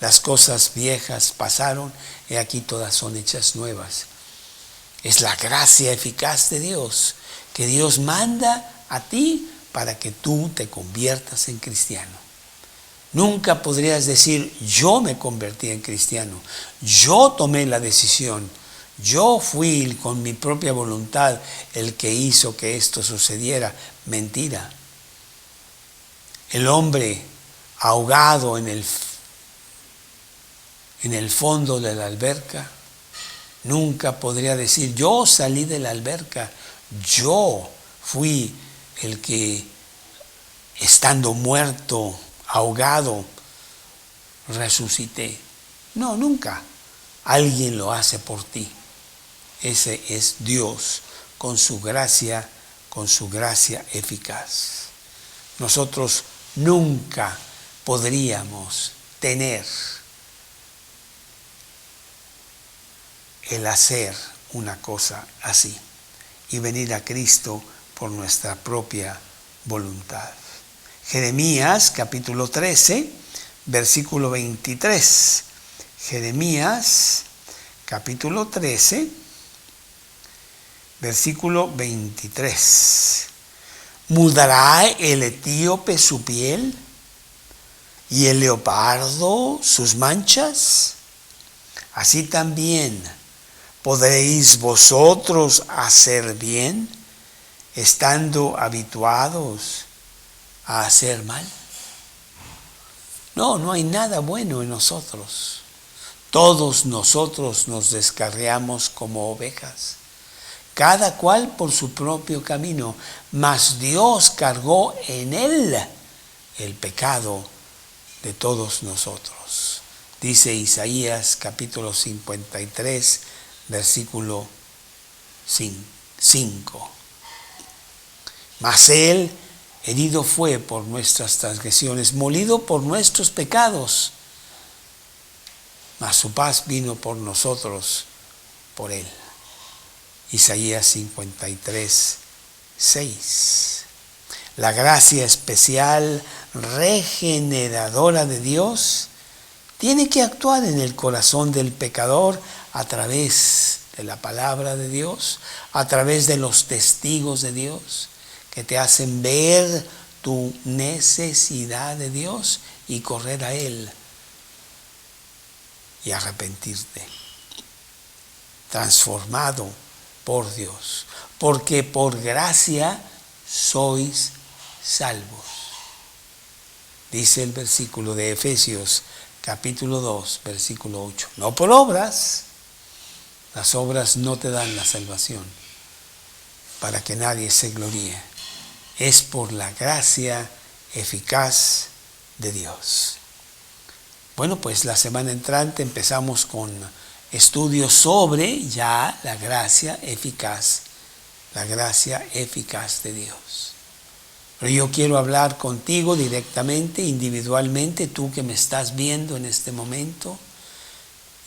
Las cosas viejas pasaron, y aquí todas son hechas nuevas. Es la gracia eficaz de Dios, que Dios manda a ti para que tú te conviertas en cristiano. Nunca podrías decir: yo me convertí en cristiano, yo tomé la decisión, yo fui con mi propia voluntad el que hizo que esto sucediera. Mentira. El hombre ahogado en el fondo de la alberca nunca podría decir: yo salí de la alberca, yo fui el que, estando muerto, ahogado, resucité. No, nunca. Alguien lo hace por ti. Ese es Dios con su gracia eficaz. Nosotros nunca podríamos tener el hacer una cosa así y venir a Cristo por nuestra propia voluntad. Jeremías capítulo 13, versículo 23. Jeremías capítulo 13, versículo 23. ¿Mudará el etíope su piel y el leopardo sus manchas? Así también podréis vosotros hacer bien, estando habituados a hacer mal. No hay nada bueno en nosotros. Todos nosotros nos descarriamos como ovejas, cada cual por su propio camino, mas Dios cargó en él el pecado de todos nosotros. Dice Isaías capítulo 53, versículo 5. Mas él herido fue por nuestras transgresiones, molido por nuestros pecados, mas su paz vino por nosotros, por él. Isaías 53, 6. La gracia especial regeneradora de Dios tiene que actuar en el corazón del pecador a través de la palabra de Dios, a través de los testigos de Dios, que te hacen ver tu necesidad de Dios y correr a Él y arrepentirte. Transformado por Dios, porque por gracia sois salvos. Dice el versículo de Efesios capítulo 2, versículo 8. No por obras. Las obras no te dan la salvación, para que nadie se gloríe. Es por la gracia eficaz de Dios. Bueno, pues la semana entrante empezamos con estudios sobre ya la gracia eficaz de Dios. Pero yo quiero hablar contigo directamente, individualmente, tú que me estás viendo en este momento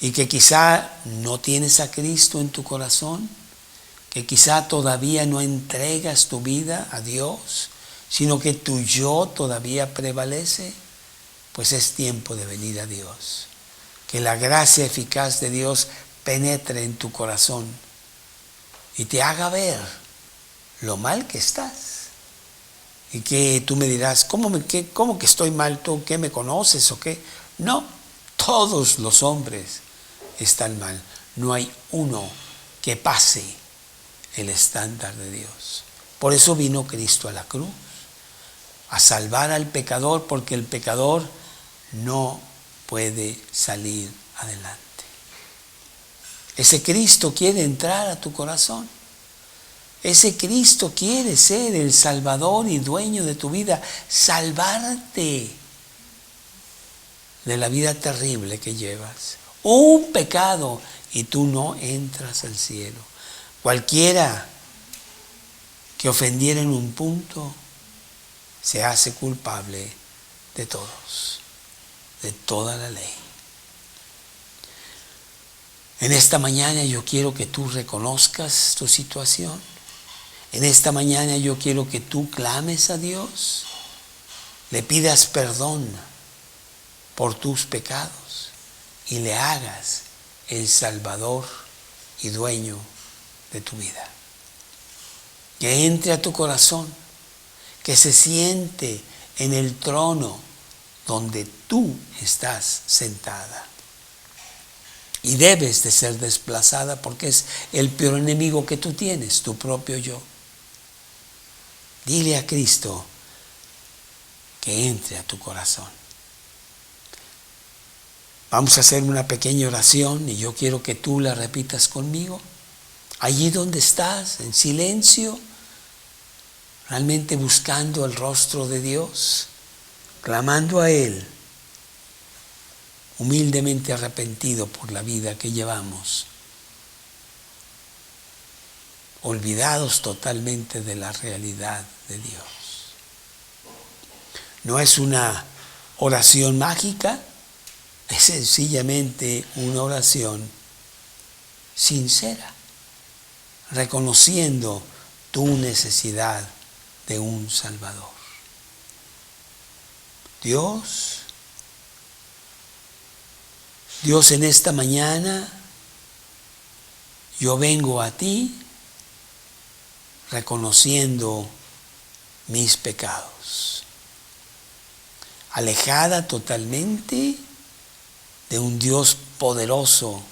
y que quizá no tienes a Cristo en tu corazón, que quizá todavía no entregas tu vida a Dios, sino que tu yo todavía prevalece, pues es tiempo de venir a Dios. Que la gracia eficaz de Dios penetre en tu corazón y te haga ver lo mal que estás. Y que tú me dirás, ¿cómo que estoy mal tú? ¿Qué me conoces o qué? No, todos los hombres están mal. No hay uno que pase el estándar de Dios. Por eso vino Cristo a la cruz, a salvar al pecador, porque el pecador no puede salir adelante. Ese Cristo quiere entrar a tu corazón. Ese Cristo quiere ser el Salvador y dueño de tu vida, salvarte de la vida terrible que llevas. Un pecado y tú no entras al cielo. Cualquiera que ofendiera en un punto se hace culpable de todos, de toda la ley. En esta mañana yo quiero que tú reconozcas tu situación. En esta mañana yo quiero que tú clames a Dios, le pidas perdón por tus pecados y le hagas el Salvador y dueño de tu vida. Que entre a tu corazón, que se siente en el trono donde tú estás sentada. Y debes de ser desplazada porque es el peor enemigo que tú tienes, tu propio yo. Dile a Cristo que entre a tu corazón. Vamos a hacer una pequeña oración y yo quiero que tú la repitas conmigo. Allí donde estás, en silencio, realmente buscando el rostro de Dios, clamando a Él, humildemente arrepentido por la vida que llevamos, olvidados totalmente de la realidad de Dios. No es una oración mágica, es sencillamente una oración sincera, reconociendo tu necesidad de un Salvador. Dios, en esta mañana yo vengo a ti reconociendo mis pecados, alejada totalmente de un Dios poderoso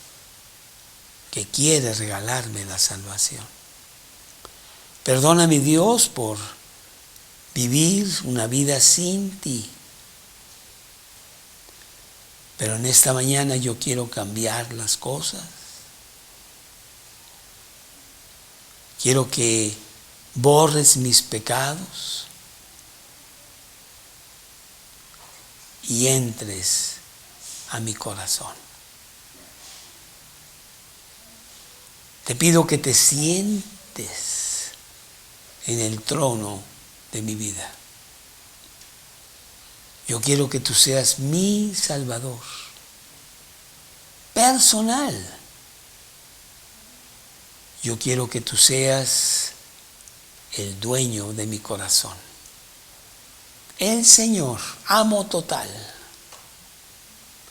que quiere regalarme la salvación. Perdóname, Dios, por vivir una vida sin ti. Pero en esta mañana yo quiero cambiar las cosas. Quiero que borres mis pecados y entres a mi corazón. Te pido que te sientes en el trono de mi vida. Yo quiero que tú seas mi Salvador personal. Yo quiero que tú seas el dueño de mi corazón. El Señor, amo total.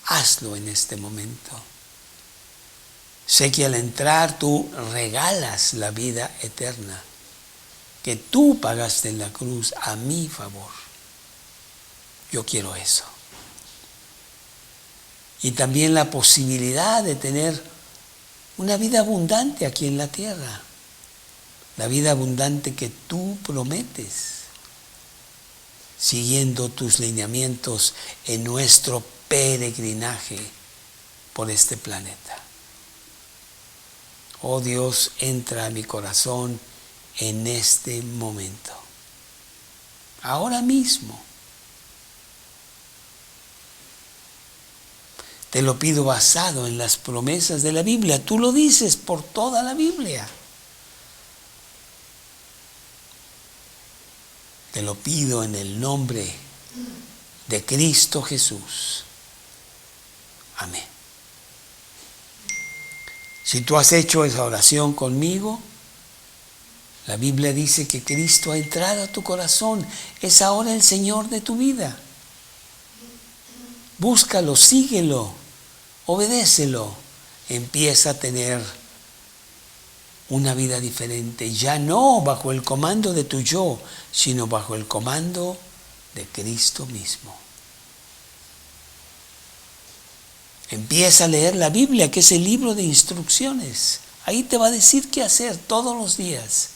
Hazlo en este momento. Sé que al entrar tú regalas la vida eterna que tú pagaste en la cruz a mi favor. Yo quiero eso. Y también la posibilidad de tener una vida abundante aquí en la tierra. La vida abundante que tú prometes, siguiendo tus lineamientos en nuestro peregrinaje por este planeta. Oh Dios, entra a mi corazón en este momento. Ahora mismo. Te lo pido basado en las promesas de la Biblia. Tú lo dices por toda la Biblia. Te lo pido en el nombre de Cristo Jesús. Amén. Si tú has hecho esa oración conmigo, la Biblia dice que Cristo ha entrado a tu corazón. Es ahora el Señor de tu vida. Búscalo, síguelo, obedécelo. Empieza a tener una vida diferente, ya no bajo el comando de tu yo, sino bajo el comando de Cristo mismo. Empieza a leer la Biblia, que es el libro de instrucciones. Ahí te va a decir qué hacer todos los días.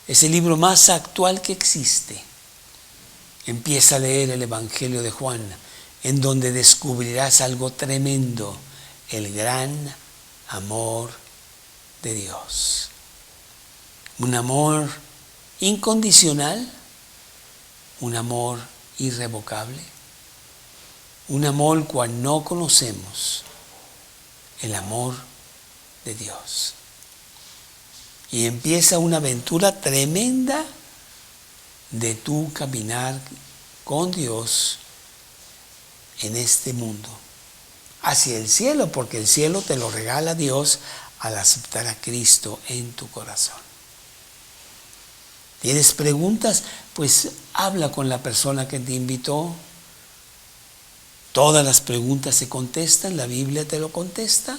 Es el libro más actual que existe. Empieza a leer el Evangelio de Juan, en donde descubrirás algo tremendo, el gran amor de Dios. Un amor incondicional, un amor irrevocable, un amor cual no conocemos, el amor de Dios. Y empieza una aventura tremenda de tu caminar con Dios en este mundo, hacia el cielo, porque el cielo te lo regala Dios al aceptar a Cristo en tu corazón. ¿Tienes preguntas? Pues habla con la persona que te invitó. Todas las preguntas se contestan, la Biblia te lo contesta.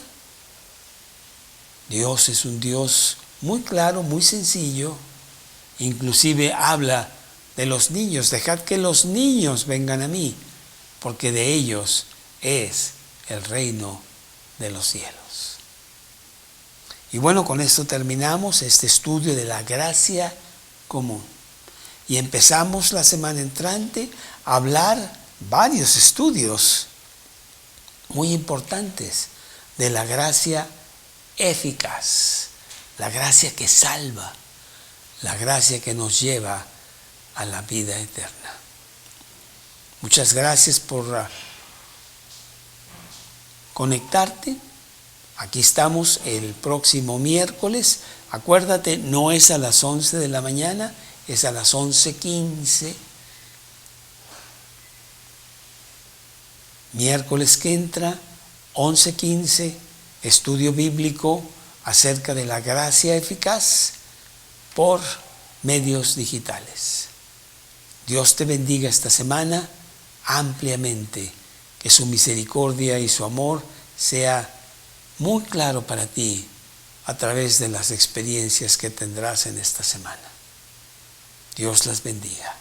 Dios es un Dios muy claro, muy sencillo. Inclusive habla de los niños. Dejad que los niños vengan a mí, porque de ellos es el reino de los cielos. Y bueno, con esto terminamos este estudio de la gracia común. Y empezamos la semana entrante a hablar varios estudios muy importantes de la gracia eficaz, la gracia que salva, la gracia que nos lleva a la vida eterna. Muchas gracias por conectarte. Aquí estamos el próximo miércoles. Acuérdate, no es a las 11 de la mañana, es a las 11:15. Miércoles que entra, 11:15, estudio bíblico acerca de la gracia eficaz por medios digitales. Dios te bendiga esta semana ampliamente, que su misericordia y su amor sea muy claro para ti a través de las experiencias que tendrás en esta semana. Dios las bendiga.